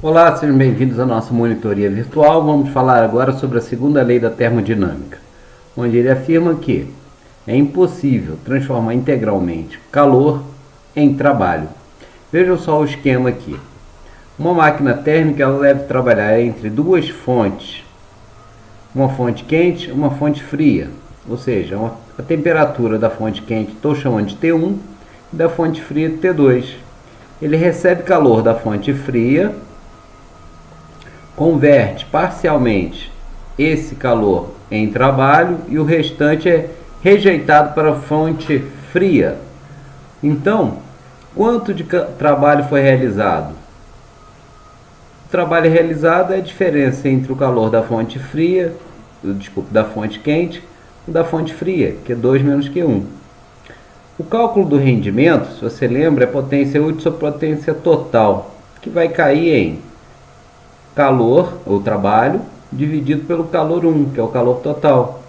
Olá, sejam bem-vindos à nossa monitoria virtual. Vamos falar agora sobre a segunda lei da termodinâmica, onde ele afirma que é impossível transformar integralmente calor em trabalho. Vejam só o esquema aqui. Uma máquina térmica ela deve trabalhar entre duas fontes, uma fonte quente e uma fonte fria, ou seja, a temperatura da fonte quente estou chamando de T1 e da fonte fria de T2. Ele recebe calor da fonte fria, converte parcialmente esse calor em trabalho e o restante é rejeitado para a fonte fria. Então, quanto de trabalho foi realizado? O trabalho realizado é a diferença entre o calor da fonte fria, da fonte quente e da fonte fria, que é 2 menos Q1. O cálculo do rendimento, se você lembra, é potência útil sobre potência total, que vai cair em calor, ou trabalho, dividido pelo calor 1, que é o calor total.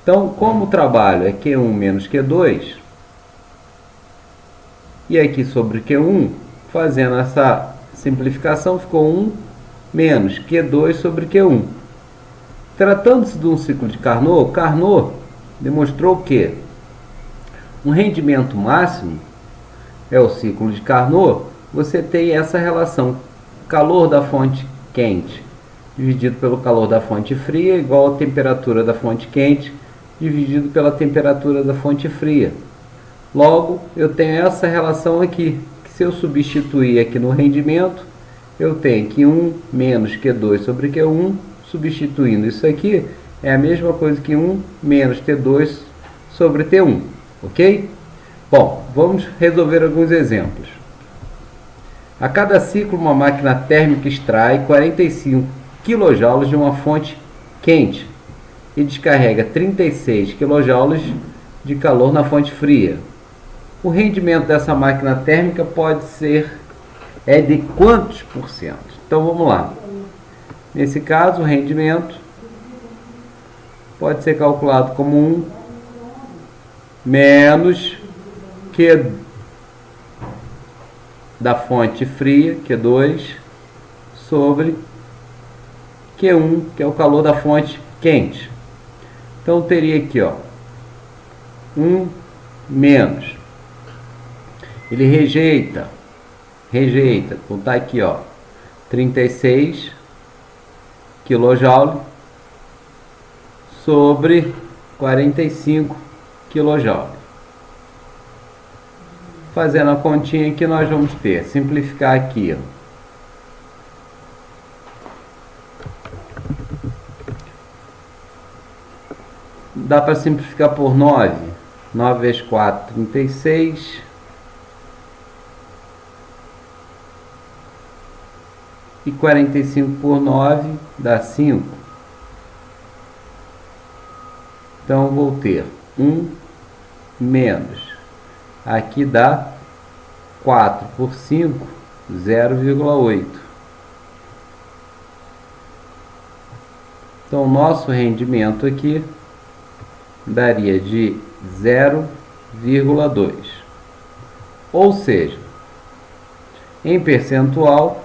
Então, como o trabalho é Q1 menos Q2, e aqui sobre Q1, fazendo essa simplificação, ficou 1 menos Q2 sobre Q1. Tratando-se de um ciclo de Carnot, Carnot demonstrou que um rendimento máximo é o ciclo de Carnot. Você tem essa relação calor da fonte quente dividido pelo calor da fonte fria igual a temperatura da fonte quente dividido pela temperatura da fonte fria. Logo, eu tenho essa relação aqui, que se eu substituir aqui no rendimento, eu tenho que 1 menos Q2 sobre Q1, substituindo isso aqui, é a mesma coisa que 1 menos T2 sobre T1, ok? Bom, vamos resolver alguns exemplos. A cada ciclo, uma máquina térmica extrai 45 kJ de uma fonte quente e descarrega 36 kJ de calor na fonte fria. O rendimento dessa máquina térmica pode ser de quantos por cento? Então vamos lá. Nesse caso, o rendimento pode ser calculado como 1 menos Q da fonte fria, Q2, sobre Q1, que é o calor da fonte quente. Então teria aqui, ó, 1 menos. Ele rejeita, então tá aqui, ó, 36 kJ sobre 45 kJ. Fazendo a continha que nós vamos ter, simplificar aqui, ó. Dá para simplificar por 9. 9 vezes 4, 36. E 45 por 9 dá 5. Então, vou ter 1 menos. Aqui dá 4 por 5, 0,8. Então, o nosso rendimento aqui daria de 0,2. Ou seja, em percentual,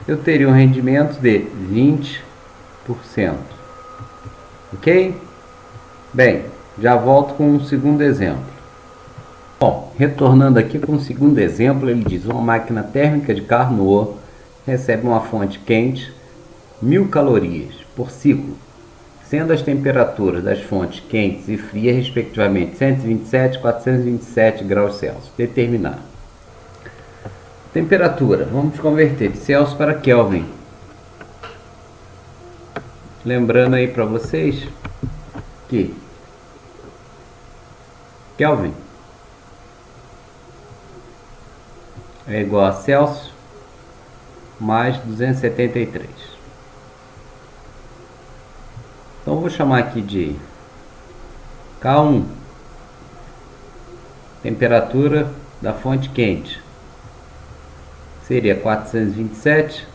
eu teria um rendimento de 20%. Ok? Bem, já volto com um segundo exemplo. Bom, retornando aqui com o segundo exemplo, ele diz: uma máquina térmica de Carnot recebe uma fonte quente 1000 calorias por ciclo, sendo as temperaturas das fontes quentes e frias, respectivamente, 127 e 427 graus Celsius. Determinar. Temperatura. Vamos converter de Celsius para Kelvin. Lembrando aí para vocês que Kelvin é igual a Celsius mais 273. Então vou chamar aqui de K1, temperatura da fonte quente, seria 427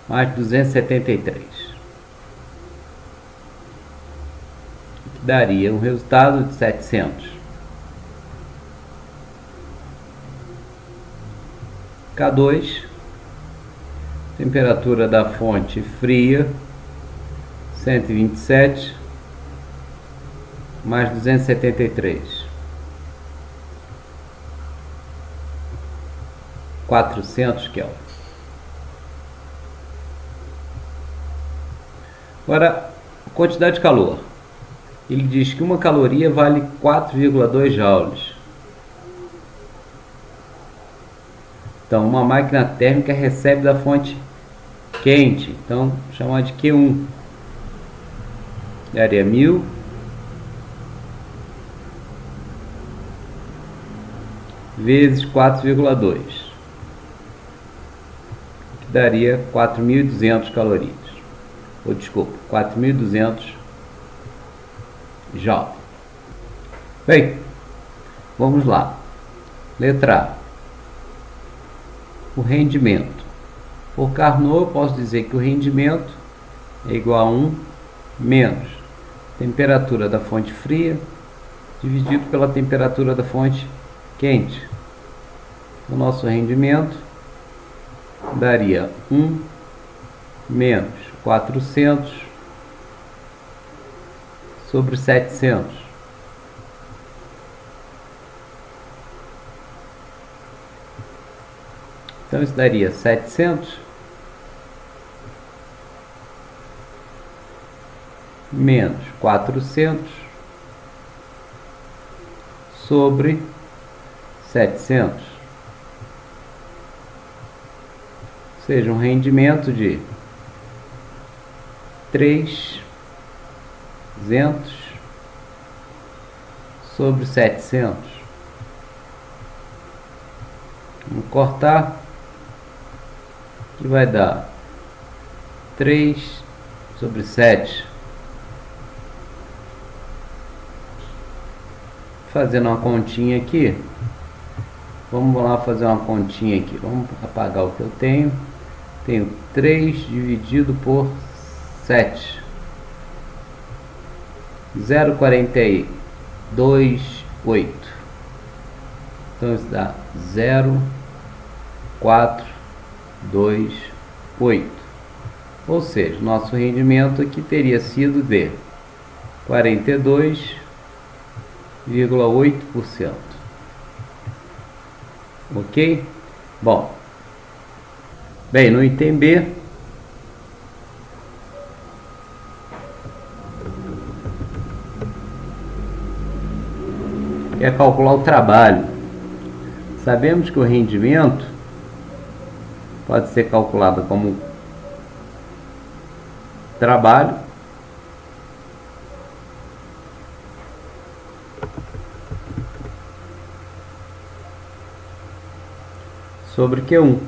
mais 273, que daria um resultado de 700. K2, temperatura da fonte fria, 127, mais 273, 400 Kelvin. Agora, a quantidade de calor. Ele diz que uma caloria vale 4,2 joules. Então, uma máquina térmica recebe da fonte quente. Então, vou chamar de Q1. Daria 1000 vezes 4,2, que daria 4.200 calorias. Ou desculpa, 4.200 joules. Bem, vamos lá. Letra A. O rendimento. Por Carnot, eu posso dizer que o rendimento é igual a 1 menos temperatura da fonte fria dividido pela temperatura da fonte quente. O nosso rendimento daria 1 menos 400 sobre 700. Então isso daria 700 menos 400 sobre 700. Ou seja, um rendimento de 300 sobre 700. Vamos cortar, que vai dar 3 sobre 7. Fazendo uma continha aqui, vamos lá fazer uma continha aqui. Vamos apagar o que eu tenho. Tenho 3 dividido por 7, 0,428. Então isso dá 0,428. Ou seja, nosso rendimento aqui teria sido de 42,8%. Ok? Bom, bem, no item B, quer calcular o trabalho. Sabemos que o rendimento pode ser calculado como trabalho sobre Q1.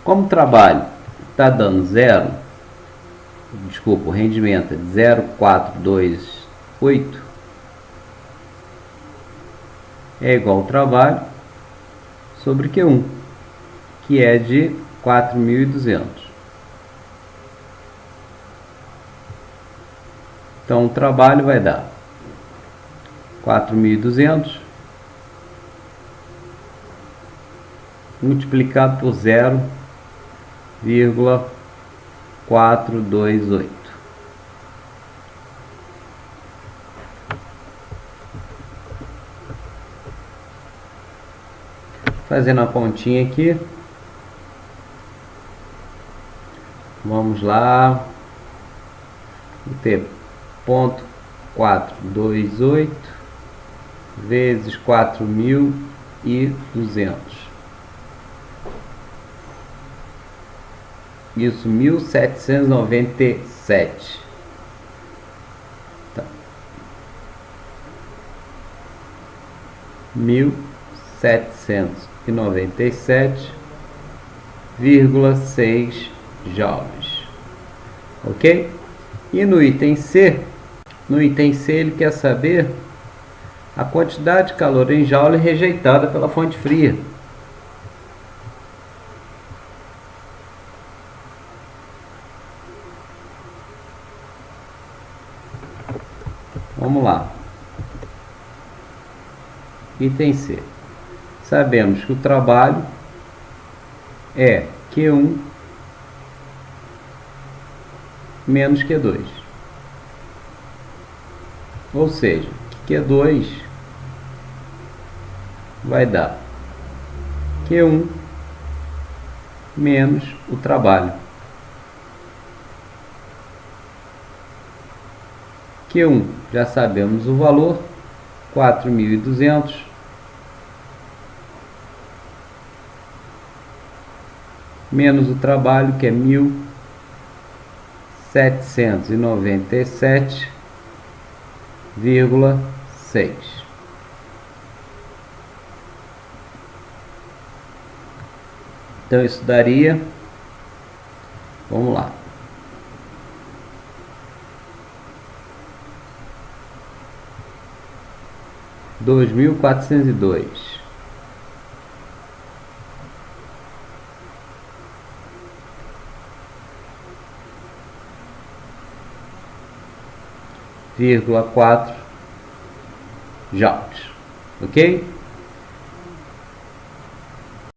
Como o trabalho está dando zero, desculpa, o rendimento é de 0,428, é igual ao trabalho sobre Q1, que é de 4.200. Então o trabalho vai dar 4.200 multiplicado por 0,428. Fazendo a continha aqui, vamos lá, vou ter 0,428 vezes 4.200. Isso, 1.797. Tá. 1.797,6 joules. Ok? E no item C, ele quer saber a quantidade de calor em joule rejeitada pela fonte fria. Vamos lá. Item C. sabemos que o trabalho é Q1 menos Q2. Ou seja, Q2 vai dar Q1 menos o trabalho. Q1, já sabemos o valor, 4.200, menos o trabalho, que é 1.797,6. Então isso daria, vamos lá, 2.402 ,4 joules, ok?